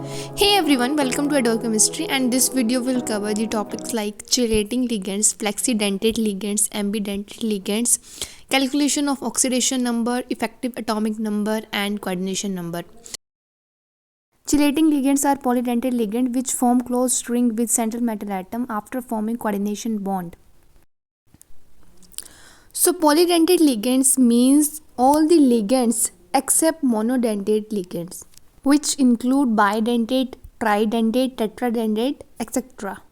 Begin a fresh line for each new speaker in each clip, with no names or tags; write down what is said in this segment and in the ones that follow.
Hey everyone, welcome to Adore Chemistry, and this video will cover the topics like chelating ligands, flexidentate ligands, ambidentate ligands, calculation of oxidation number, effective atomic number, and coordination number. Chelating ligands are polydentate ligands which form closed ring with central metal atom after forming coordination bond. So polydentate ligands means all the ligands except monodentate ligands, which include bidentate, tridentate, tetradentate, etc.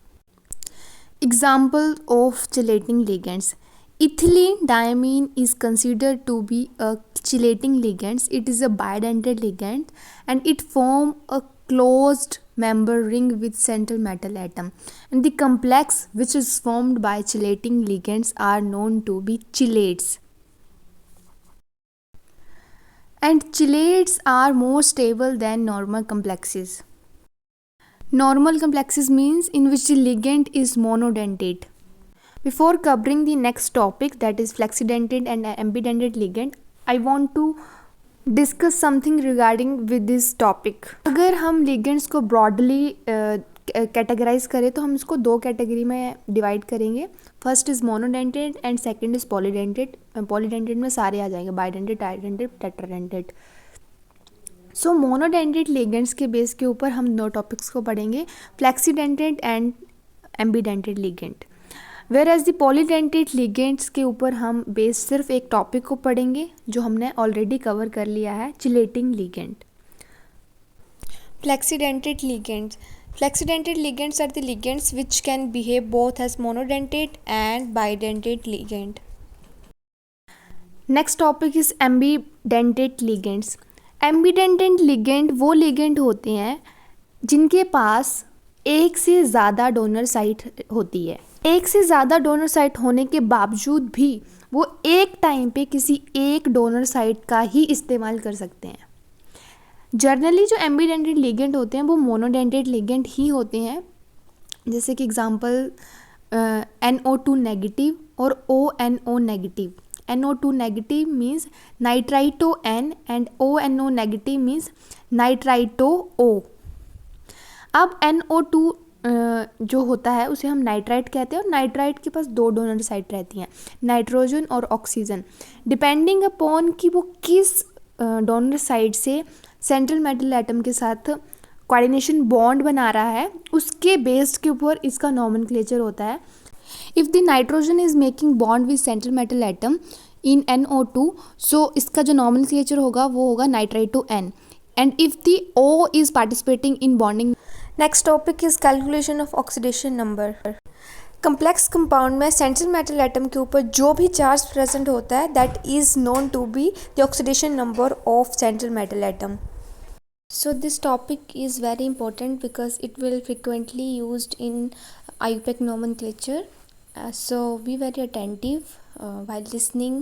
Example of chelating ligands. Ethylene diamine is considered to be a chelating ligand. It is a bidentate ligand and it forms a closed member ring with central metal atom. And the complex which is formed by chelating ligands are known to be chelates. And chelates are more stable than normal complexes. Normal complexes means in which the ligand is monodentate. Before covering the next topic, that is flexidentate and ambidentate ligand, I want to discuss something regarding with this topic. अगर हम ligands को broadly categorise करें तो हम इसको दो category में divide करेंगे. First is monodentate and second is polydentate. Polydentate में सारे आ जाएंगे, bidentate, tridentate, tetradentate. So monodentate ligands के बेस के ऊपर हम दो टॉपिक्स को पढ़ेंगे, flexidentate and ambidentate ligand. Whereas the polydentate ligands के ऊपर हम बेस सिर्फ एक टॉपिक को पढ़ेंगे जो हमने ऑलरेडी कवर कर लिया है, chelating ligand. Flexidentate ligands. Flexidentate ligands are the ligands which can behave both as monodentate and bidentate ligand. Next topic is ambidentate ligands. Ambidentate ligand वो ligand होते हैं जिनके पास एक से ज़्यादा डोनर साइट होती है. एक से ज़्यादा डोनर साइट होने के बावजूद भी वो एक टाइम पे किसी एक डोनर साइट का ही इस्तेमाल कर सकते हैं. जर्नली जो एम्बीडेंटेट लिगेंड होते हैं वो मोनोडेंटेट लिगेंड ही होते हैं. जैसे कि एग्जांपल NO2 नेगेटिव और ONO negative. NO2 negative means nitrito N and ONO negative means nitrito O. अब NO2 जो होता है उसे हम नाइट्राइट कहते हैं और नाइट्राइट के पास दो डोनर साइट रहती हैं, नाइट्रोजन और ऑक्सीजन. डिपेंडिंग अपॉन कि वो किस डोनर साइड से सेंट्रल मेटल एटम के साथ कोऑर्डिनेशन बॉन्ड बना रहा है, उसके बेस्ड के ऊपर इसका नॉमेनक्लेचर होता है. If the nitrogen is making bond with central metal atom in NO2, so इसका जो नॉमेनक्लेचर होगा वो होगा nitrito N. And if the O is participating in bonding. Next topic is calculation of oxidation number. Complex compound में central metal atom के ऊपर जो भी चार्ज प्रेजेंट होता है that is known to be the oxidation number of central metal atom. So this topic is very important because it will frequently used in IUPAC nomenclature. So be very attentive while listening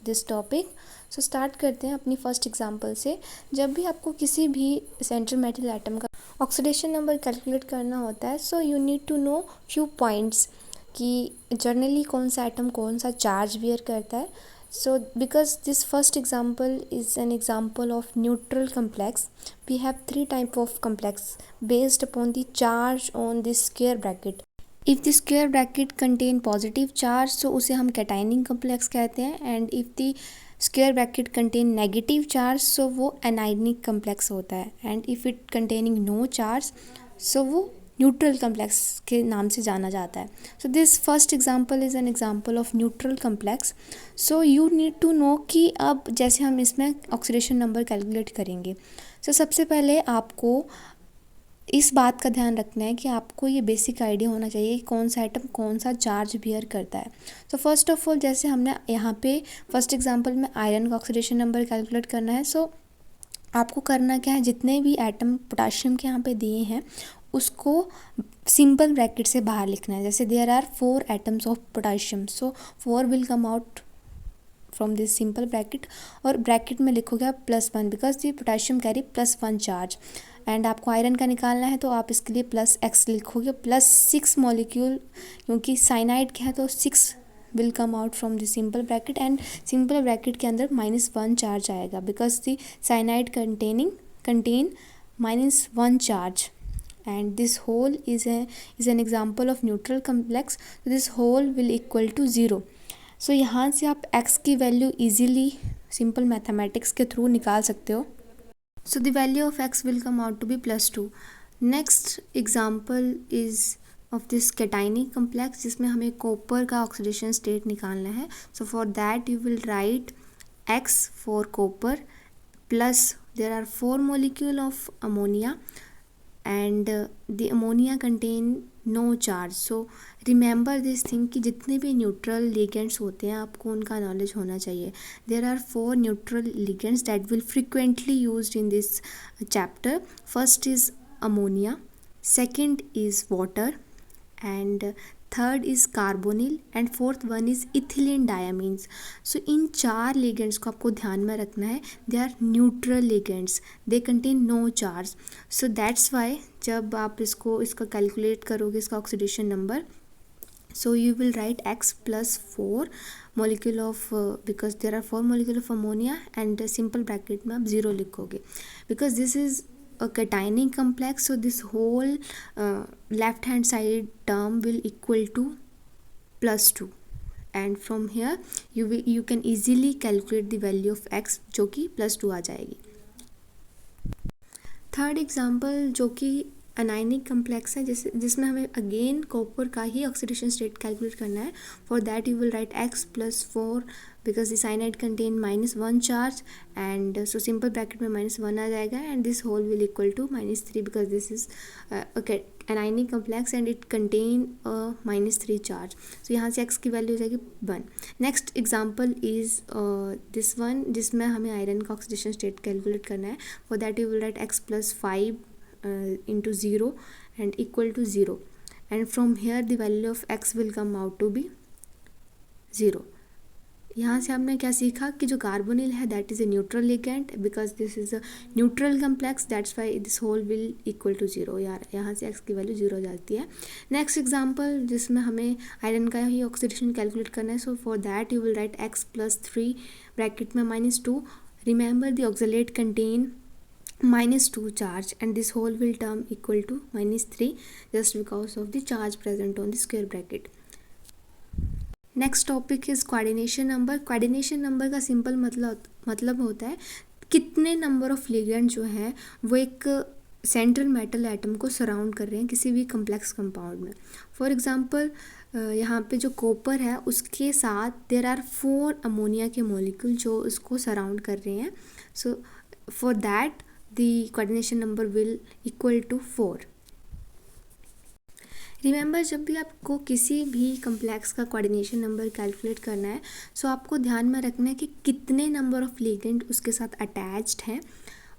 this topic. So start करते हैं अपनी first example से. जब भी आपको किसी भी central metal atom का ऑक्सीडेशन नंबर कैलकुलेट करना होता है, so you need to know few points कि जनरली कौन सा एटम कौन सा चार्ज बियर करता है. So because this first example is an example of neutral complex, we have three type of complex based upon the charge on this square bracket. If the square bracket contain positive charge, so उसे हम cationic complex कहते हैं, and if the square bracket contain negative charge, so वो anionic complex होता है, and if it containing no charge, so वो neutral complex के नाम से जाना जाता है. So this first example is an example of neutral complex. So you need to know कि अब जैसे हम इसमें ऑक्सीडेशन नंबर कैलकुलेट करेंगे, सो सबसे पहले आपको इस बात का ध्यान रखना है कि आपको ये बेसिक आइडिया होना चाहिए कि कौन सा आइटम कौन सा चार्ज बियर करता है. तो फर्स्ट ऑफ ऑल जैसे हमने यहाँ पे फर्स्ट एग्जांपल में आयरन का ऑक्सीडेशन नंबर कैलकुलेट करना है. सो आपको करना क्या है, जितने भी एटम पोटाशियम के यहाँ पे दिए हैं उसको सिंपल ब्रैकेट से बाहर लिखना है. जैसे there are 4 atoms of potassium, so 4 will come out from this simple bracket, और ब्रैकेट में लिखोगे आप +1 because the potassium carry +1 charge. And आपको आयरन का निकालना है तो आप इसके लिए +X लिखोगे, +6 मॉलिक्यूल, क्योंकि साइनाइड क्या है तो 6 will come out from the simple bracket, and simple bracket के अंदर -1 चार्ज आएगा because the cyanide contain -1 charge, and this whole is an example of neutral complex, so this whole will equal to 0. सो यहाँ से आप x की value easily simple mathematics के through निकाल सकते हो. So the value of x will come out to be +2. Next example is of this cationic complex, जिसमें हमें कॉपर का ऑक्सीडेशन स्टेट निकालना है. So for that you will write x for copper plus there are 4 molecule of ammonia and the ammonia contain no charge. so remember this thing कि जितने भी neutral ligands होते हैं आपको उनका नॉलेज होना चाहिए. there are 4 neutral ligands that will frequently used in this chapter. first is ammonia, second is water, and third is carbonyl, and fourth one is ethylene diamines. So इन 4 ligands को आपको ध्यान में रखना है. They are neutral ligands, they contain no charge. So that's why जब आप इसका कैलकुलेट करोगे इसका oxidation number, so you will write x plus 4 molecule of because there are 4 molecule of ammonia, and simple bracket में आप 0 लिखोगे because this is a cationic complex. so this whole left hand side term will equal to +2, and from here you can easily calculate the value of x जो कि +2 आ जाएगी. Third example जो कि anionic complex है, जिसमें हमें again copper का ही oxidation state calculate करना है. For that you will write x + 4 because the cyanide contain -1 charge, and so simple bracket में -1 आ जाएगा, and this whole will equal to -3 because this is anionic complex and it contain -3 charge. So यहाँ से x की value हो जाएगी 1. Next example is this one, जिसमें हमें आयरन का ऑक्सीडेशन स्टेट कैलकुलेट करना है. For that you will write x + 5 into 0 and equal to 0, and from here the value of x will come out to be 0. यहाँ से हमने क्या सीखा कि जो कार्बोनिल है that is a neutral ligand because this is a neutral complex, that's why this whole will equal to 0. यार यहाँ से x की वैल्यू 0 हो जाती है. नेक्स्ट एग्जांपल जिसमें हमें आयरन का ही ऑक्सीडेशन कैलकुलेट करना है. So for that you will write x + 3 bracket में -2. Remember the oxalate contain -2 charge, and this whole will term equal to -3 just because of the charge present on the square bracket. Next topic is coordination number. Coordination number का simple मतलब होता है कितने number of ligand जो हैं वो एक central metal atom को सराउंड कर रहे हैं किसी भी कम्प्लेक्स कंपाउंड में. फॉर एग्जांपल यहाँ पे जो कॉपर है उसके साथ देयर आर 4 अमोनिया के मॉलिक्यूल जो उसको सराउंड कर रहे हैं. सो for that the coordination number will equal to 4. Remember जब भी आपको किसी भी कम्प्लेक्स का कोऑर्डिनेशन नंबर कैलकुलेट करना है सो आपको ध्यान में रखना है कि कितने नंबर ऑफ लिगेंड उसके साथ अटैच्ड हैं,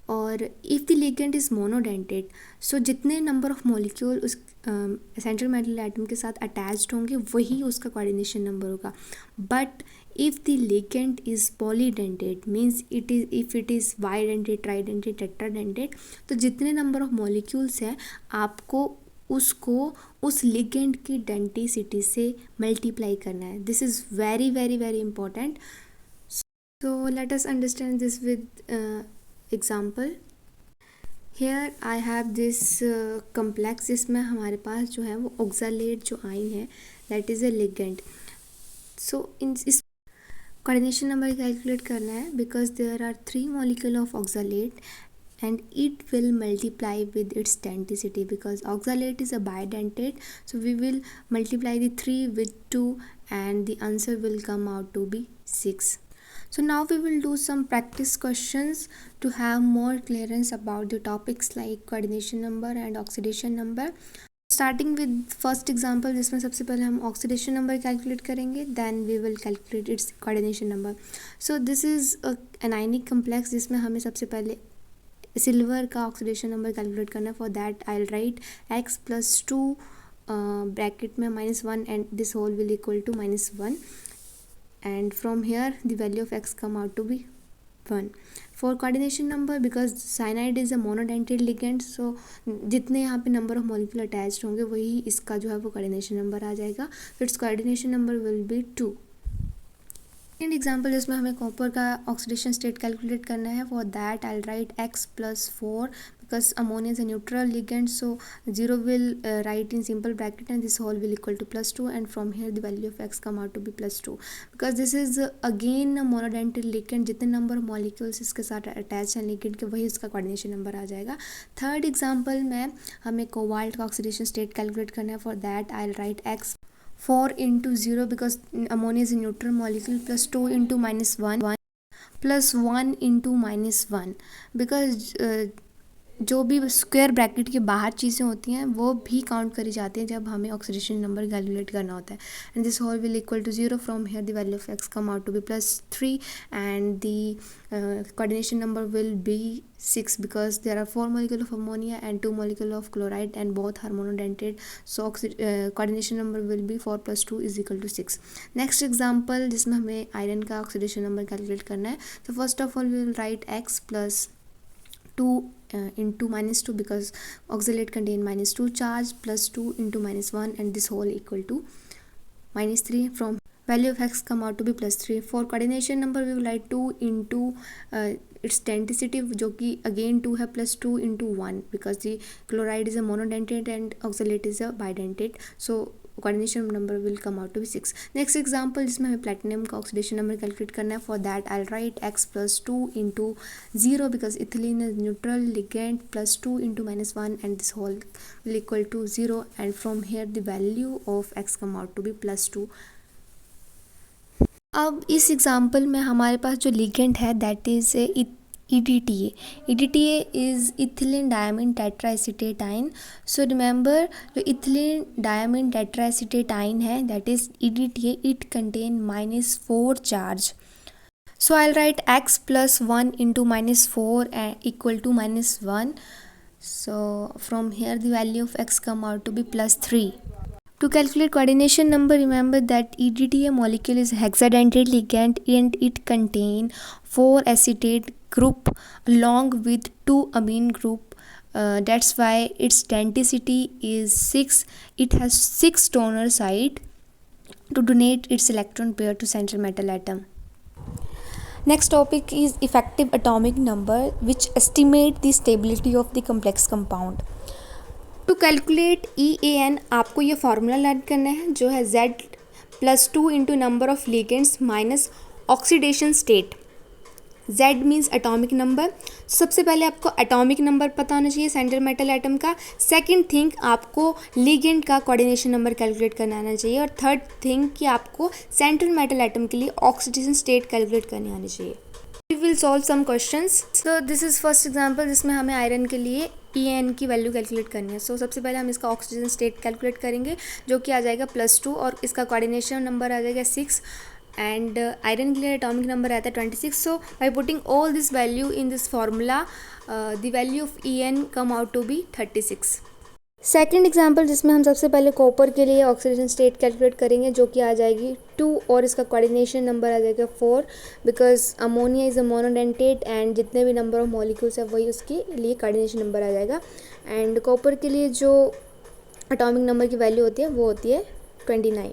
और if the ligand is monodentate so जितने नंबर ऑफ मॉलिक्यूल उस सेंट्रल मेटल एटम के साथ अटैच्ड होंगे वही उसका कोऑर्डिनेशन नंबर होगा. But if the ligand is polydentate means if it is bidentate, tridentate, tetradentate, तो जितने नंबर ऑफ मॉलिक्यूल्स हैं आपको उसको उस लिगेंड की डेंटिसिटी से मल्टीप्लाई करना है. This is very very very important. So let us understand this with example. Here I have this complex जिसमें हमारे पास जो है वो ऑक्सलेट जो आइन है that is a ligand. So इस कोऑर्डिनेशन नंबर कैलकुलेट करना है because there are 3 molecule of oxalate and it will multiply with its denticity because oxalate is a bidentate, so we will multiply the 3 with 2 and the answer will come out to be 6. So now we will do some practice questions to have more clearance about the topics like coordination number and oxidation number. Starting with first example जिसमें सबसे पहले हम oxidation number calculate करेंगे, then we will calculate its coordination number. So this is anionic complex जिसमें हमें सबसे पहले silver का ऑक्सीडेशन नंबर कैलकुलेट करना है. For that I will write x + 2 bracket में -1 and this whole will equal to -1, and from here the value of x come out to be 1. For coordination number because cyanide is a monodentate ligand, so जितने यहाँ पे number of molecule attached होंगे वही इसका जो है वो coordination number आ जाएगा. तो it's coordination number will be 2. Second example जिसमें हमें कॉपर का ऑक्सीडेशन स्टेट कैलकुलेट करना है. For that I will write x + 4 because ammonia is a neutral ligand, so 0 will write in simple bracket and this whole will equal to +2, and from here the value of x come out to be +2 because this is again a monodentate ligand. जितने number of molecules इसके साथ attach हैं ligand के वही इसका coordination number आ जाएगा. Third example में हमें कोबाल्ट का ऑक्सीडेशन स्टेट कैलकुलेट करना है. For that I will write x 4 into 0 because ammonia is a neutral molecule plus 2 into -1 plus 1 into -1 because जो भी स्क्वायर ब्रैकेट के बाहर चीज़ें होती हैं वो भी काउंट करी जाती हैं जब हमें ऑक्सीडेशन नंबर कैलकुलेट करना होता है. And this whole will equal to 0. From here the value of x come out to be +3 and the coordination number will be 6 because there are 4 molecule of ammonia and 2 molecule of chloride and both are monodentate, so coordination number will be 4 + 2 is equal to 6. next example जिसमें हमें iron का oxidation number calculate करना है. so first of all we will write x plus 2 into -2 because oxalate contain -2 charge plus 2 into -1 and this whole equal to -3. from value of x come out to be +3. for coordination number we will write 2 into its denticity जो कि again 2 है plus 2 into 1 because the chloride is a monodentate and oxalate is a bidentate, so coordination number will come out to be 6. next example जिसमें हमें platinum का oxidation number calculate करना है. for that I'll write x plus 2 into 0 because ethylene is neutral ligand plus 2 into -1 and this whole will equal to 0 and from here the value of x come out to be +2. अब इस example में हमारे पास जो ligand है that is EDTA. EDTA is ethylene diamine tetraacetate. So remember जो ethylene diamine tetraacetate है that is EDTA, it contain -4 charge. So I'll write x plus 1 into -4 equal to -1. So from here the value of x come out to be +3. To calculate coordination number, remember that EDTA molecule is hexadentate ligand and it contain 4 acetate group along with 2 amine group. That's why its denticity is 6. It has 6 donor site to donate its electron pair to central metal atom. Next topic is effective atomic number which estimate the stability of the complex compound. To calculate EAN आपको ये formula learn करना है जो है Z + 2 into number of ligands minus oxidation state. Z means atomic number. सबसे पहले आपको atomic number पता होना चाहिए सेंट्रल मेटल एटम का. सेकंड थिंग आपको लिगेंड का कोऑर्डिनेशन नंबर कैलकुलेट करना आना चाहिए और थर्ड थिंग कि आपको सेंट्रल मेटल एटम के लिए ऑक्सीडेशन स्टेट कैलकुलेट करनी आनी चाहिए. We will solve some questions. So this is first example जिसमें हमें आयरन के लिए EN की वैल्यू कैलकुलेट करनी है. सो सबसे पहले हम इसका ऑक्सीजन स्टेट कैलकुलेट करेंगे जो कि आ जाएगा +2 और इसका कोऑर्डिनेशन नंबर आ जाएगा 6 एंड आयरन के लिए एटॉमिक नंबर आता है 26. So by putting all this value in this formula the value of EN come out to be 36. Second example जिसमें हम सबसे पहले कॉपर के लिए ऑक्सीडेशन स्टेट कैलकुलेट करेंगे जो कि आ जाएगी 2 और इसका कोऑर्डिनेशन नंबर आ जाएगा 4 because ammonia is a monodentate and जितने भी नंबर ऑफ मॉलिक्यूल्स है वही उसके लिए कोऑर्डिनेशन नंबर आ जाएगा. एंड कॉपर के लिए जो एटॉमिक नंबर की वैल्यू होती है वो होती है 29.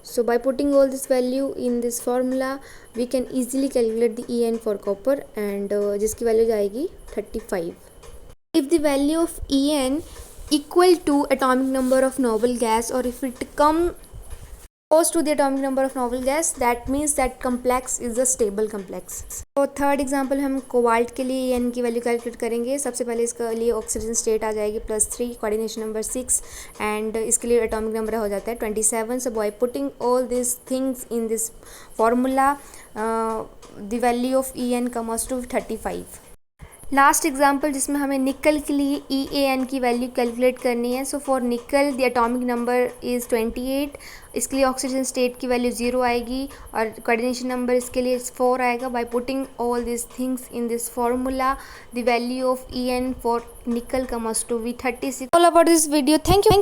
So by putting all this value in this formula we can easily calculate the EN for copper and जिसकी वैल्यू जाएगी 35. If the value of EN equal to atomic number of noble gas or if it come close to the atomic number of noble gas that means that complex is a stable complex. तो third example हम cobalt के लिए EN की value calculate करेंगे. सबसे पहले इसके लिए ऑक्सीजन स्टेट आ जाएगी +3 कोऑर्डिनेशन नंबर 6 एंड इसके लिए एटॉमिक नंबर हो जाता है 27. So by putting all this things in this formula the value of EN comes to 35. Last example जिसमें हमें निकल के लिए EAN की वैल्यू कैलकुलेट करनी है. सो फॉर निकल द एटॉमिक नंबर इज़ 28. इसके लिए ऑक्सीजन स्टेट की वैल्यू 0 आएगी और कोऑर्डिनेशन नंबर इसके लिए 4 आएगा. By putting all this things in this formula the value of EN for nickel comes to be 36. All about this video. Thank you.